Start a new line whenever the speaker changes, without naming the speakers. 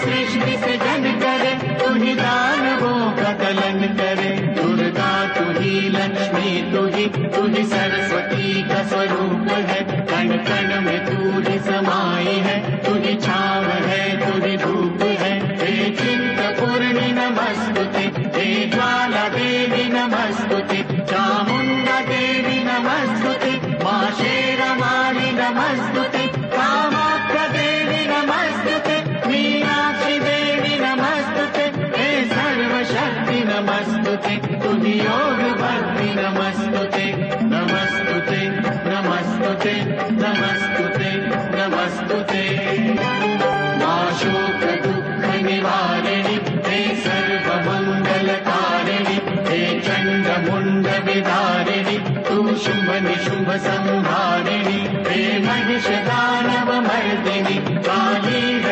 सृष्टि सृजन करे, तू ही दानवों का कलन करे। दुर्गा तू ही लक्ष्मी तू ही सरस्वती का स्वरूप है। कण कण में तू ही समाई है, तू ही छाव है, तू ही धूप है। हे चिंतपूर्णि नमस्तुते, हे ज्वाला देवी नमस्तुते, चामुंडा देवी नमस्तुते, मां शेरवाली नमस्तुते, कामाख्या देवी नमस्तुते, मीनाक्षी देवी नमस्तुते, हे सर्वशक्ति नमस्तुते, तुझी योग भक्ति नमस्तुते, नमस्तुते नमस्तुते नमस्तुते नमस्तुते। मां शोक दुख निवारिणि, हे सर्वमंगलकारिणि, हे चंड मुंड विदारिणि, तू शुंभ निशुंभ संहारिणि, हे महिष दानव मर्दिनि, काली